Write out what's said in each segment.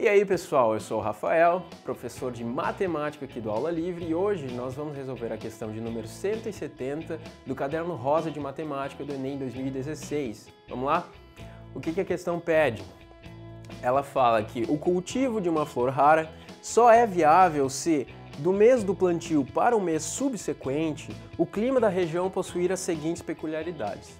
E aí pessoal, eu sou o Rafael, professor de matemática aqui do Aula Livre e hoje nós vamos resolver a questão de número 170 do caderno rosa de matemática do Enem 2016. Vamos lá? O que a questão pede? Ela fala que o cultivo de uma flor rara só é viável se, do mês do plantio para o mês subsequente, o clima da região possuir as seguintes peculiaridades.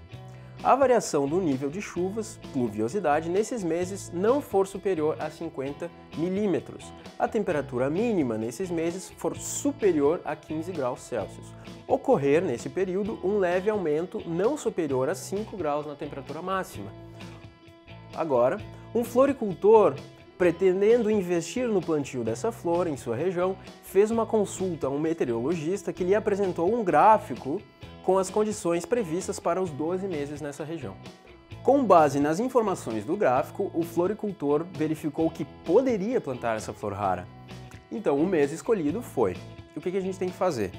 A variação do nível de chuvas, pluviosidade, nesses meses não for superior a 50 milímetros. A temperatura mínima nesses meses for superior a 15 graus Celsius. Ocorrer, nesse período, um leve aumento não superior a 5 graus na temperatura máxima. Agora, um floricultor, pretendendo investir no plantio dessa flor em sua região, fez uma consulta a um meteorologista que lhe apresentou um gráfico com as condições previstas para os 12 meses nessa região. Com base nas informações do gráfico, o floricultor verificou que poderia plantar essa flor rara. Então, o mês escolhido foi. E o que a gente tem que fazer?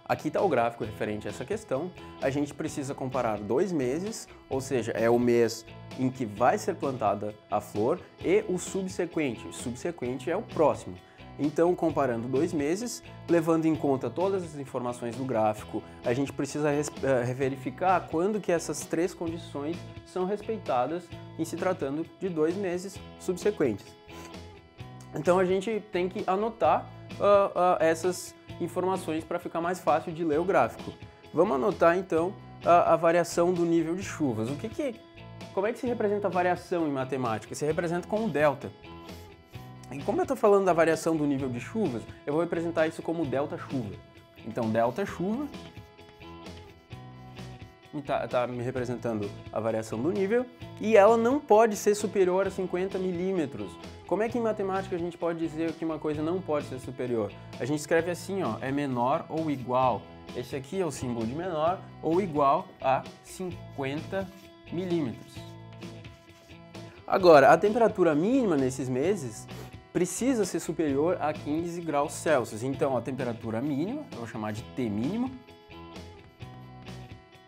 Aqui está o gráfico referente a essa questão. A gente precisa comparar 2 meses, ou seja, é o mês em que vai ser plantada a flor, e o subsequente. O subsequente é o próximo. Então, comparando 2 meses, levando em conta todas as informações do gráfico, a gente precisa verificar quando que essas 3 condições são respeitadas em se tratando de 2 meses subsequentes. Então, a gente tem que anotar essas informações para ficar mais fácil de ler o gráfico. Vamos anotar, então, a variação do nível de chuvas. Como é que se representa a variação em matemática? Se representa com o delta. E como eu estou falando da variação do nível de chuvas, eu vou representar isso como delta chuva. Então, delta chuva está me representando a variação do nível e ela não pode ser superior a 50 milímetros. Como é que em matemática a gente pode dizer que uma coisa não pode ser superior? A gente escreve assim, ó, é menor ou igual. Esse aqui é o símbolo de menor ou igual a 50 milímetros. Agora, a temperatura mínima nesses meses precisa ser superior a 15 graus Celsius. Então, a temperatura mínima, eu vou chamar de T mínimo,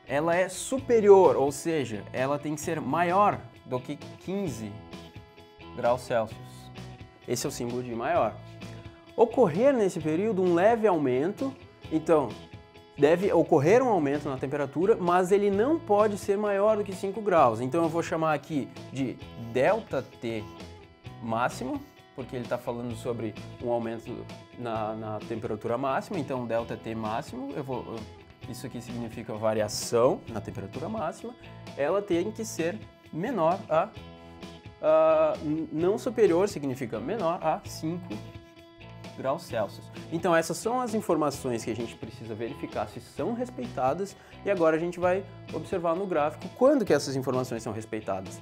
ela é superior, ou seja, ela tem que ser maior do que 15 graus Celsius. Esse é o símbolo de maior. Ocorrer nesse período um leve aumento, então deve ocorrer um aumento na temperatura, mas ele não pode ser maior do que 5 graus. Então eu vou chamar aqui de ΔT máximo, porque ele está falando sobre um aumento na temperatura máxima, então ΔT máximo, isso aqui significa variação na temperatura máxima, ela tem que ser menor a, não superior significa menor a 5 graus Celsius. Então essas são as informações que a gente precisa verificar se são respeitadas e agora a gente vai observar no gráfico quando que essas informações são respeitadas.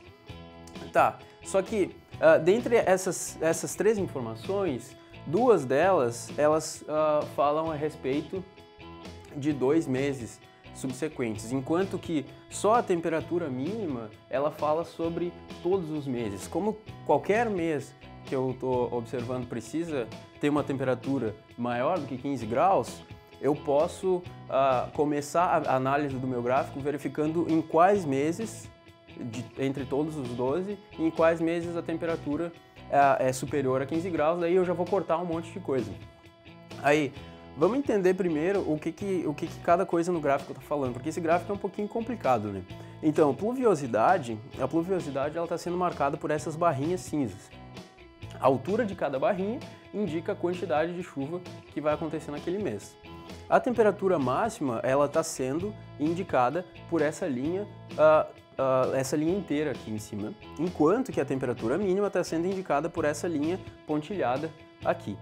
Tá, só que dentre essas 3 informações, 2 delas, elas falam a respeito de 2 meses subsequentes, enquanto que só a temperatura mínima, ela fala sobre todos os meses. Como qualquer mês que eu estou observando precisa ter uma temperatura maior do que 15 graus, eu posso começar a análise do meu gráfico verificando em quais meses entre todos os 12, em quais meses a temperatura é superior a 15 graus, daí eu já vou cortar um monte de coisa. Aí, vamos entender primeiro o que cada coisa no gráfico está falando, porque esse gráfico é um pouquinho complicado, né? Então, a pluviosidade ela está sendo marcada por essas barrinhas cinzas. A altura de cada barrinha indica a quantidade de chuva que vai acontecer naquele mês. A temperatura máxima ela está sendo indicada por essa linha inteira aqui em cima, enquanto que a temperatura mínima está sendo indicada por essa linha pontilhada aqui.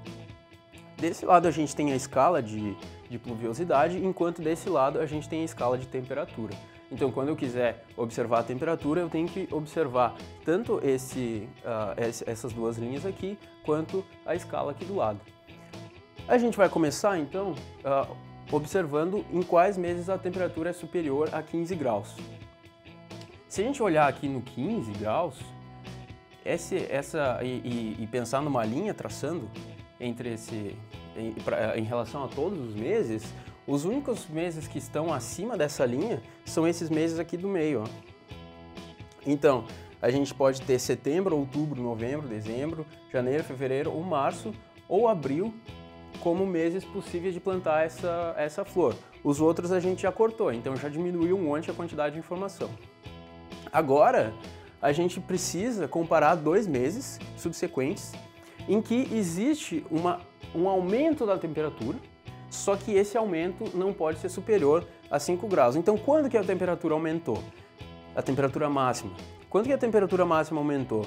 Desse lado a gente tem a escala de pluviosidade, enquanto desse lado a gente tem a escala de temperatura. Então, quando eu quiser observar a temperatura, eu tenho que observar tanto essas 2 linhas aqui, quanto a escala aqui do lado. A gente vai começar, então, observando em quais meses a temperatura é superior a 15 graus. Se a gente olhar aqui no 15 graus, e pensar numa linha traçando entre em relação a todos os meses, os únicos meses que estão acima dessa linha são esses meses aqui do meio, ó. Então, a gente pode ter setembro, outubro, novembro, dezembro, janeiro, fevereiro ou março ou abril como meses possíveis de plantar essa flor. Os outros a gente já cortou, então já diminuiu um monte a quantidade de informação. Agora, a gente precisa comparar 2 meses subsequentes em que existe um aumento da temperatura, só que esse aumento não pode ser superior a 5 graus. Então, quando que a temperatura aumentou? A temperatura máxima. Quando que a temperatura máxima aumentou?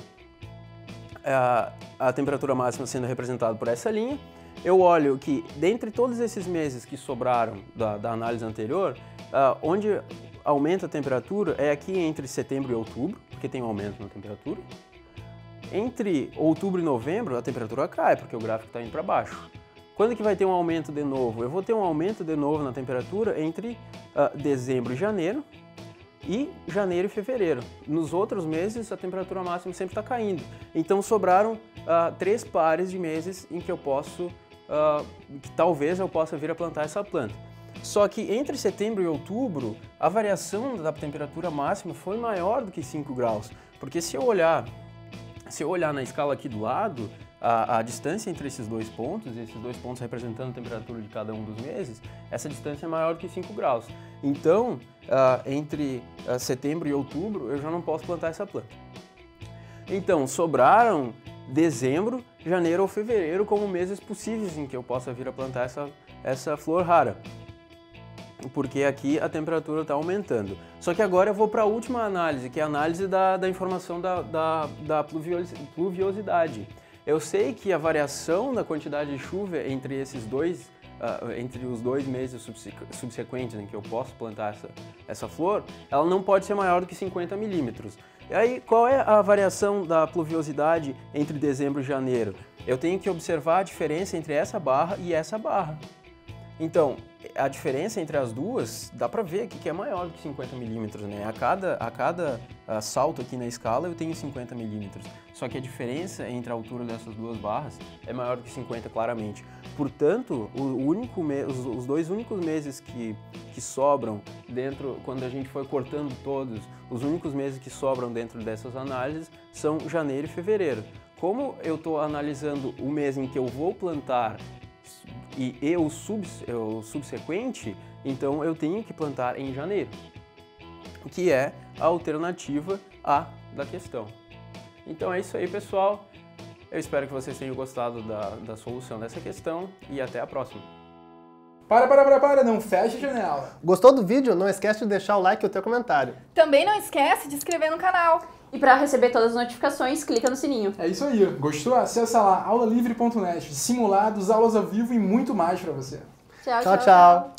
A temperatura máxima sendo representada por essa linha. Eu olho que, dentre todos esses meses que sobraram da análise anterior, onde aumenta a temperatura é aqui entre setembro e outubro, porque tem um aumento na temperatura. Entre outubro e novembro, a temperatura cai, porque o gráfico está indo para baixo. Quando que vai ter um aumento de novo? Eu vou ter um aumento de novo na temperatura entre dezembro e janeiro e fevereiro. Nos outros meses, a temperatura máxima sempre está caindo. Então, sobraram 3 pares de meses em que eu posso, que talvez eu possa vir a plantar essa planta. Só que entre setembro e outubro, a variação da temperatura máxima foi maior do que 5 graus. Porque se eu olhar na escala aqui do lado, a distância entre esses 2 pontos representando a temperatura de cada um dos meses, essa distância é maior do que 5 graus. Então, entre setembro e outubro, eu já não posso plantar essa planta. Então, sobraram dezembro, janeiro ou fevereiro como meses possíveis em que eu possa vir a plantar essa flor rara. Porque aqui a temperatura está aumentando. Só que agora eu vou para a última análise, que é a análise da informação da pluviosidade. Eu sei que a variação da quantidade de chuva entre entre os 2 meses subsequentes em que eu posso plantar essa flor, ela não pode ser maior do que 50 milímetros. E aí, qual é a variação da pluviosidade entre dezembro e janeiro? Eu tenho que observar a diferença entre essa barra e essa barra. Então, a diferença entre as duas, dá para ver aqui que é maior do que 50 milímetros, né? A cada salto aqui na escala eu tenho 50 milímetros. Só que a diferença entre a altura dessas duas barras é maior do que 50 claramente. Portanto, os 2 únicos meses que sobram dentro, quando a gente foi cortando todos, os únicos meses que sobram dentro dessas análises são janeiro e fevereiro. Como eu estou analisando o mês em que eu vou plantar e o subsequente, então eu tenho que plantar em janeiro, que é a alternativa A da questão. Então é isso aí, pessoal. Eu espero que vocês tenham gostado da solução dessa questão e até a próxima. Para, não feche a janela. Gostou do vídeo? Não esquece de deixar o like e o teu comentário. Também não esquece de se inscrever no canal. E para receber todas as notificações, clica no sininho. É isso aí. Gostou? Acessa lá aulalivre.net. Simulados, aulas ao vivo e muito mais para você. Tchau, Tchau, tchau.